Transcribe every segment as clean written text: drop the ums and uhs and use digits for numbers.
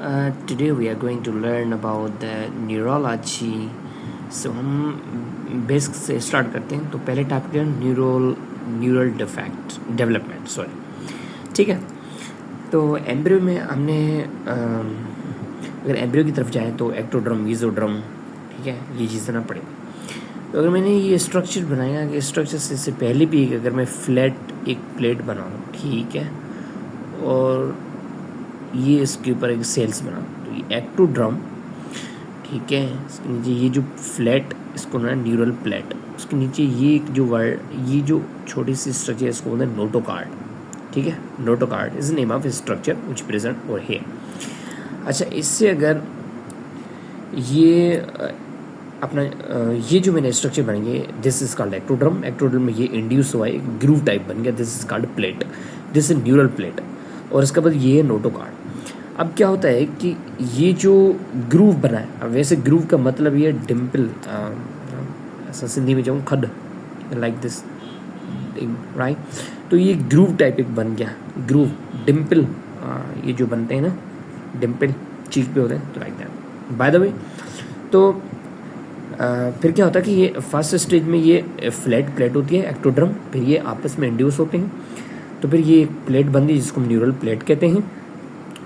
Today we are going to learn about the neurology. So हम basic से start करते हैं. तो पहले टॉपिक है न्यूरल डिफेक्ट डेवलपमेंट. सॉरी, ठीक है. तो एम्ब्रियो में हमने अगर एम्ब्रियो की तरफ जाएं तो एक्टोड्रम, मीजोड्रम, ठीक है, ये चीज़ें ना पड़ेगी. तो अगर मैंने ये स्ट्रक्चर बनाया कि स्ट्रक्चर से पहले भी अगर मैं फ्लैट एक प्लेट बनाऊँ, ठीक है, और ये इसके ऊपर एक सेल्स बना, तो ये एक्टोड्रम, ठीक है, इसके नीचे ये जो फ्लैट, इसको ना न्यूरल प्लेट, उसके नीचे ये जो वर्ड, ये जो छोटी सी स्ट्रक्चर, इसको बोलते हैं नोटोकार्ड. ठीक है, notochord is name of structure which present और है. अच्छा, इससे अगर ये अपना ये जो मैंने स्ट्रक्चर बनेंगे, this is called ectoderm. Ectoderm में ये इंड्यूस हुआ है, ग्रूव टाइप बन गया, this is called plate, this is neural plate. और इसके बाद ये है नोटोकार्ड. अब क्या होता है कि ये जो ग्रूव बना है, अब वैसे ग्रूव का मतलब ये डिम्पल, ऐसा सिंधी में जाऊँ, खड, लाइक दिस, राइट. तो ये ग्रूव टाइप एक बन गया, ग्रूव, डिम्पल, ये जो बनते हैं ना डिम्पल चीक पे होते हैं, तो like that. By the way, तो फिर क्या होता है कि ये फर्स्ट स्टेज में ये फ्लैट प्लेट होती है एक्टोड्रम, फिर ये आपस में इंड्यूस होते हैं, तो फिर ये एक प्लेट बनती है जिसको हम न्यूरल प्लेट कहते हैं.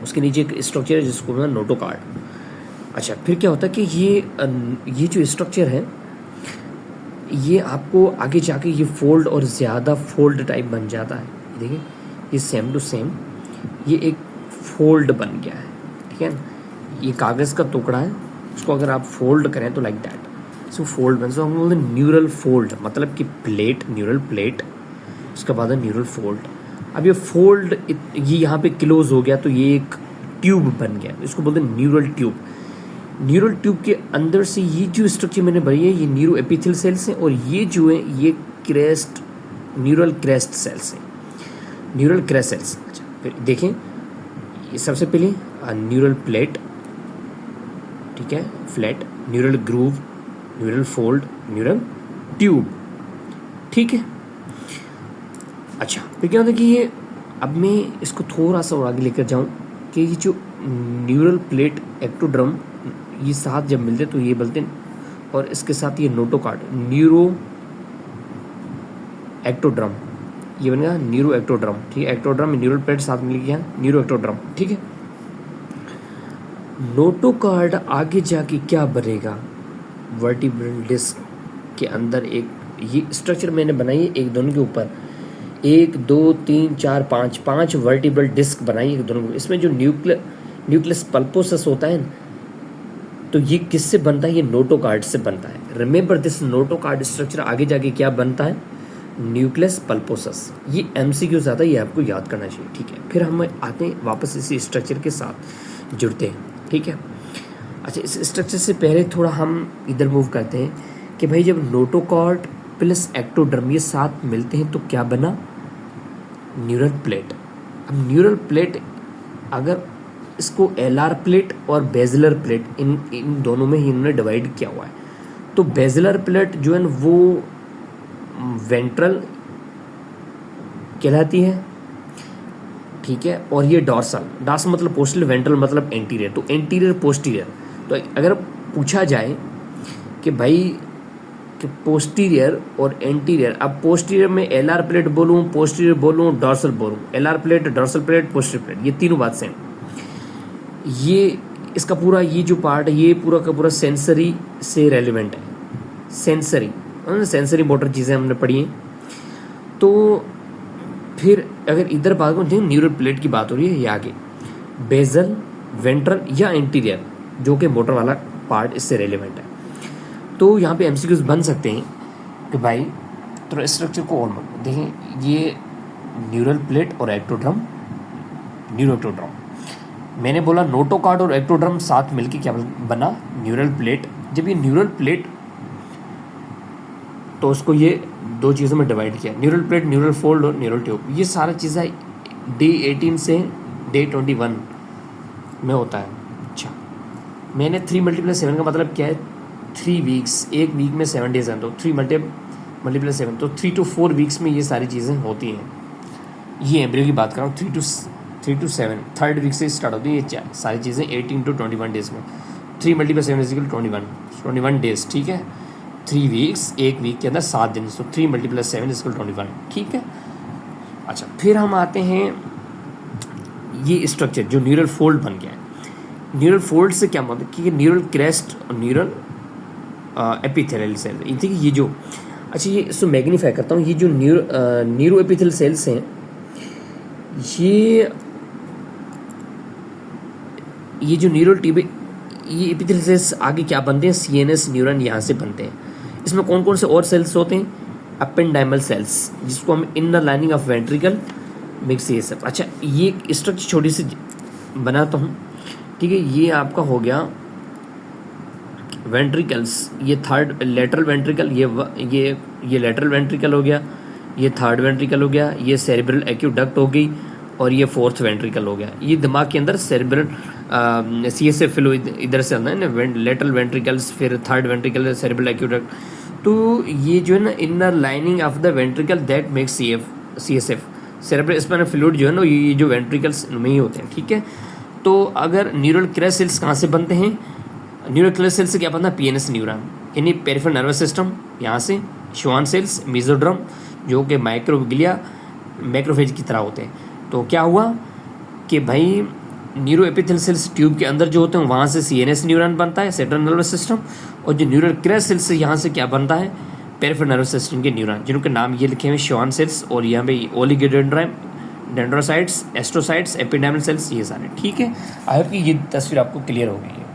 उसके नीचे एक स्ट्रक्चर है जिसको बोलते हैं नोटोकार्ड. अच्छा, फिर क्या होता है कि ये जो स्ट्रक्चर है, ये आपको आगे जाके ये फोल्ड और ज़्यादा फोल्ड टाइप बन जाता है. देखिए, ये सेम टू सेम ये एक फोल्ड बन गया है, ठीक है ना. ये कागज़ का टुकड़ा है, उसको अगर आप फोल्ड करें तो लाइक दैट, सो फोल्ड बन, सो हम बोलते हैं न्यूरल फोल्ड, मतलब कि प्लेट, न्यूरल प्लेट, उसके बाद है न्यूरल फोल्ड. अब ये फोल्ड ये यहाँ पे क्लोज हो गया, तो ये एक ट्यूब बन गया, इसको बोलते हैं न्यूरल ट्यूब. न्यूरल ट्यूब के अंदर से ये जो स्ट्रक्चर मैंने बनाई है, ये न्यूरो एपिथेल सेल्स हैं, और ये जो है ये क्रेस्ट, न्यूरल क्रेस्ट सेल्स हैं, न्यूरल क्रेस्ट सेल्स. अच्छा, फिर देखें, ये सबसे पहले न्यूरल प्लेट, ठीक है, flat, neural groove, neural fold, neural tube, ठीक है. अच्छा, फिर क्या होता है कि ये, अब मैं इसको थोड़ा सा और आगे लेकर जाऊँ कि ये जो न्यूरल प्लेट, एक्टोड्रम, ये साथ जब मिलते हैं तो ये बोलते हैं, और इसके साथ ये नोटोकार्ड, न्यूरो एक्टोड्रम, ये बन गया न्यूरो एक्टोड्रम. ठीक है, एक्टोड्रम में न्यूरल प्लेट साथ मिल गया, न्यूरो एक्टोड्रम, ठीक है. नोटोकार्ड आगे जाके क्या बनेगा, वर्टिब्रल डिस्क के अंदर एक ये स्ट्रक्चर मैंने बनाई है, एक दोनों के ऊपर 1 2 3 4 5 वर्टिब्रल डिस्क बनाई है दोनों. इसमें जो न्यूक्लियस पल्पोसस होता है, तो ये किससे बनता है, ये नोटोकार्ड से बनता है. Remember this notochord structure. आगे जाके क्या बनता है, न्यूक्लियस पल्पोसस. ये एमसीक्यू ज़्यादा, ये आपको याद करना चाहिए, ठीक है. फिर हम आते हैं वापस इसी स्ट्रक्चर के साथ जुड़ते हैं, ठीक है. अच्छा, इस स्ट्रक्चर से पहले थोड़ा हम इधर मूव करते हैं कि भाई जब नोटोकार्ड प्लस एक्टोड्रम ये साथ मिलते हैं तो क्या बना, न्यूरल प्लेट. अब न्यूरल प्लेट, अगर इसको एलआर प्लेट और बेजलर प्लेट, इन दोनों में ही इन्होंने डिवाइड किया हुआ है. तो बेजलर प्लेट जो है ना वो वेंट्रल कहलाती है, ठीक है, और ये डॉर्सल मतलब पोस्टीरियर, वेंट्रल मतलब एंटीरियर, तो एंटीरियर पोस्टीरियर. तो अगर पूछा जाए कि भाई कि पोस्टीरियर और एंटीरियर, अब पोस्टीरियर में एलआर प्लेट बोलूँ, पोस्टीरियर बोलूँ, डॉर्सल बोलूँ, LR plate, dorsal plate, posterior plate, ये तीनों बात सेम. ये इसका पूरा ये जो पार्ट है, ये पूरा का पूरा सेंसरी से रेलिवेंट है. सेंसरी मोटर चीज़ें हमने पढ़ी हैं. तो फिर अगर इधर बात करूँ, न्यूरल प्लेट की बात हो रही है, ये आगे बेजल, वेंट्रल या एंटीरियर, जो कि मोटर वाला पार्ट इससे रेलिवेंट है. तो यहाँ पे एमसीक्यूज बन सकते हैं कि भाई थोड़ा स्ट्रक्चर को और देखें, ये न्यूरल प्लेट और एक्टोड्रम, न्यूरो एक्टोड्रम. मैंने बोला नोटोकार्ड और एक्टोड्रम साथ मिलके क्या बना, न्यूरल प्लेट. जब ये न्यूरल प्लेट, तो उसको ये दो चीज़ों में डिवाइड किया, न्यूरल प्लेट, न्यूरल फोल्ड और न्यूरल ट्यूब. ये सारा चीज़ें डे 18 से डे 21 में होता है. अच्छा, मैंने 3 × 7 का मतलब क्या है, 3 वीक्स, एक वीक में 7 डेज हैं, तो 3 × 7, तो 3 to 4 वीक्स में ये सारी चीज़ें होती हैं. ये एम्ब्रियो की बात कर रहा हूँ, 3 to 7 थर्ड वीक से स्टार्ट होती है ये सारी चीज़ें 18 to 21 डेज में। 3 × 7 = 21 डेज, ठीक है। 3 वीक्स, एक वीक के अंदर 7 दिन, सो 3 × 7 = 21, ठीक है। अच्छा, फिर हम आते हैं ये स्ट्रक्चर जो न्यूरल फोल्ड बन गया है। न्यूरल फोल्ड से क्या मतलब कि न्यूरल क्रेस्ट और न्यूरल एपिथेलियल सेल, ठीक है। ये जो अच्छा ये इसको मैग्नीफाई करता हूँ, ये जो न्यूरो एपिथेलियल सेल्स हैं ये जो न्यूरल टिब ये एपिथेलियल सेल्स आगे क्या बनते हैं, CNS न्यूरॉन यहाँ से बनते हैं। इसमें कौन कौन से और सेल्स होते हैं, अपेंडाइमल सेल्स, जिसको हम inner lining of ventricle mix ये सब। अच्छा ये स्ट्रक्चर छोटी सी बनाता हूँ, ठीक है। ये आपका हो गया वेंट्रिकल्स, ये थर्ड लेटरल वेंट्रिकल, ये लेटरल वेंट्रिकल हो गया, ये थर्ड वेंट्रिकल हो गया, ये सेरेब्रल एक्यूडक्ट हो गई, और ये फोर्थ वेंट्रिकल हो गया। ये दिमाग के अंदर सेरेब्रल CSF फ्लो इधर से आता है ना, लेटरल वेंट्रिकल्स, फिर थर्ड वेंट्रिकल, सेरेब्रल एक्यूडक्ट। तो ये जो है ना inner lining of the ventricle that makes CSF cerebral spinal fluid जो है ना ये जो वेंट्रिकल्स में ही होते हैं, ठीक है। तो अगर न्यूरल क्रेस्ट सेल्स कहाँ से बनते हैं, न्यूरल क्रेस्ट सेल्स से क्या बनता है, PNS न्यूरॉन, यानी पेरिफेरल नर्वस सिस्टम, यहाँ से श्वान सेल्स, मेसोड्रम जो कि माइक्रोग्लिया मैक्रोफेज की तरह होते हैं। तो क्या हुआ कि भाई न्यूरो एपिथेलियल सेल्स ट्यूब के अंदर जो होते हैं वहाँ से CNS न्यूरॉन बनता है, सेंट्रल नर्वस सिस्टम, और जो न्यूरल क्रेस्ट सेल्स से यहाँ से क्या बनता है, पेरिफेरल नर्वस सिस्टम के न्यूरॉन, जिनके नाम ये लिखे हुए श्वान सेल्स, और यहाँ पे ओलिगोडेंड्राइट, डेंड्रोसाइट्स, एस्ट्रोसाइट्स, एपिडेमियल सेल्स, ये सारे, ठीक है। आई होप कि ये तस्वीर आपको क्लियर हो गई है।